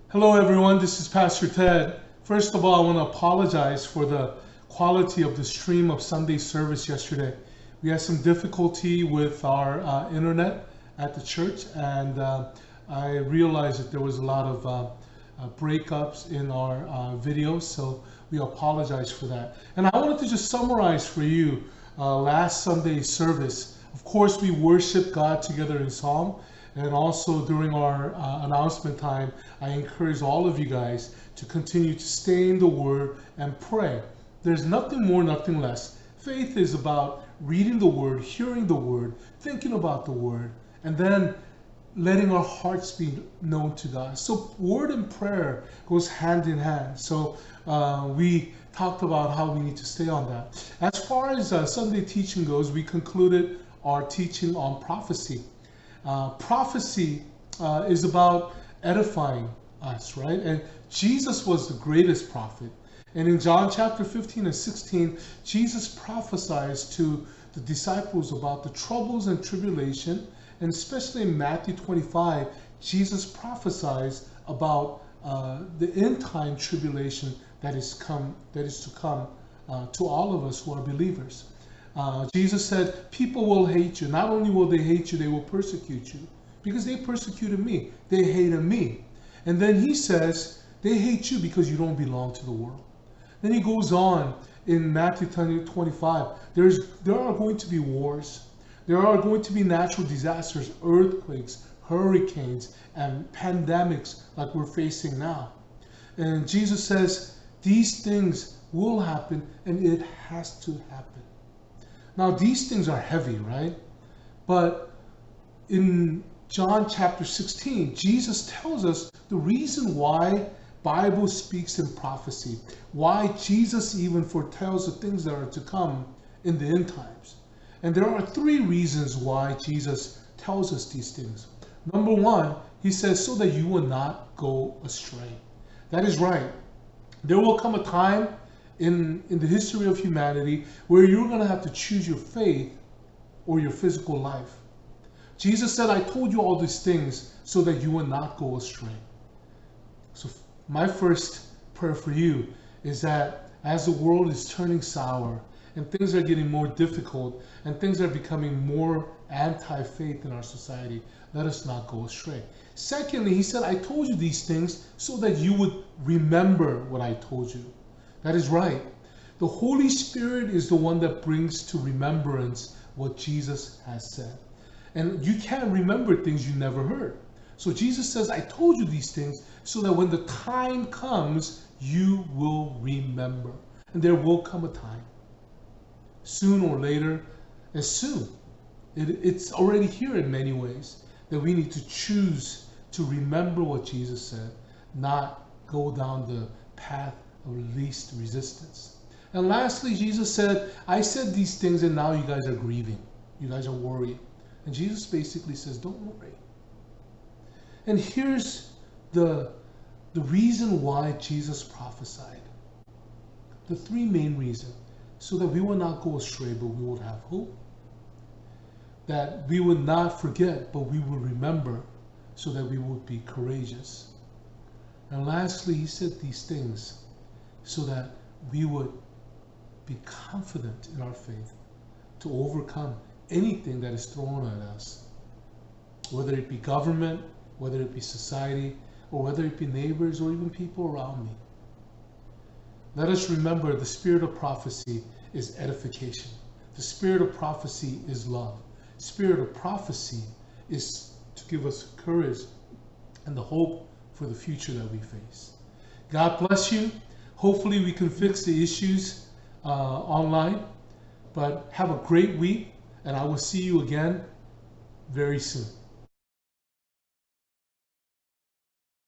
Hello everyone, this is Pastor Ted. First of all, I want to apologize for the quality of the stream of Sunday service yesterday. We had some difficulty with our internet at the church, and I realized that there was a lot of breakups in our videos, so we apologize for that. And I wanted to just summarize for you last Sunday's service. Of course, we worship God together in psalm. And also during our announcement time, I encourage all of you guys to continue to stay in the Word and pray. There's nothing more, nothing less. Faith is about reading the Word, hearing the Word, thinking about the Word, and then letting our hearts be known to God. So Word and prayer goes hand in hand. So we talked about how we need to stay on that. As far as Sunday teaching goes, we concluded our teaching on prophecy. Prophecy is about edifying us, right? And Jesus was the greatest prophet. And in John chapter 15 and 16, Jesus prophesies to the disciples about the troubles and tribulation. And especially in Matthew 25, Jesus prophesies about the end time tribulation that is to come to all of us who are believers. Jesus said, people will hate you. Not only will they hate you, they will persecute you. Because they persecuted me. They hated me. And then he says, they hate you because you don't belong to the world. Then he goes on in Matthew 25. There are going to be wars. There are going to be natural disasters, earthquakes, hurricanes, and pandemics like we're facing now. And Jesus says, these things will happen, and it has to happen. Now, these things are heavy, right? But in John chapter 16, Jesus tells us the reason why Bible speaks in prophecy, why Jesus even foretells the things that are to come in the end times. And there are three reasons why Jesus tells us these things. Number one, he says, so that you will not go astray. That is right. There will come a time in the history of humanity where you're going to have to choose your faith or your physical life. Jesus said, I told you all these things so that you will not go astray. So my first prayer for you is that as the world is turning sour and things are getting more difficult and things are becoming more anti-faith in our society, let us not go astray. Secondly, he said, I told you these things so that you would remember what I told you. That is right. The Holy Spirit is the one that brings to remembrance what Jesus has said. And you can't remember things you never heard. So Jesus says, I told you these things so that when the time comes, you will remember. And there will come a time, soon or later, and soon. It's already here in many ways, that we need to choose to remember what Jesus said, not go down the path of least resistance. And lastly, Jesus said, I said these things and now you guys are grieving. You guys are worried. And Jesus basically says, don't worry. And here's the reason why Jesus prophesied. The three main reasons. So that we will not go astray, but we will have hope. That we would not forget, but we will remember, so that we would be courageous. And lastly, he said these things so that we would be confident in our faith to overcome anything that is thrown at us, whether it be government, whether it be society, or whether it be neighbors or even people around me. Let us remember the spirit of prophecy is edification. The spirit of prophecy is love. Spirit of prophecy is to give us courage and the hope for the future that we face. God bless you. Hopefully we can fix the issues online, but have a great week, and I will see you again very soon.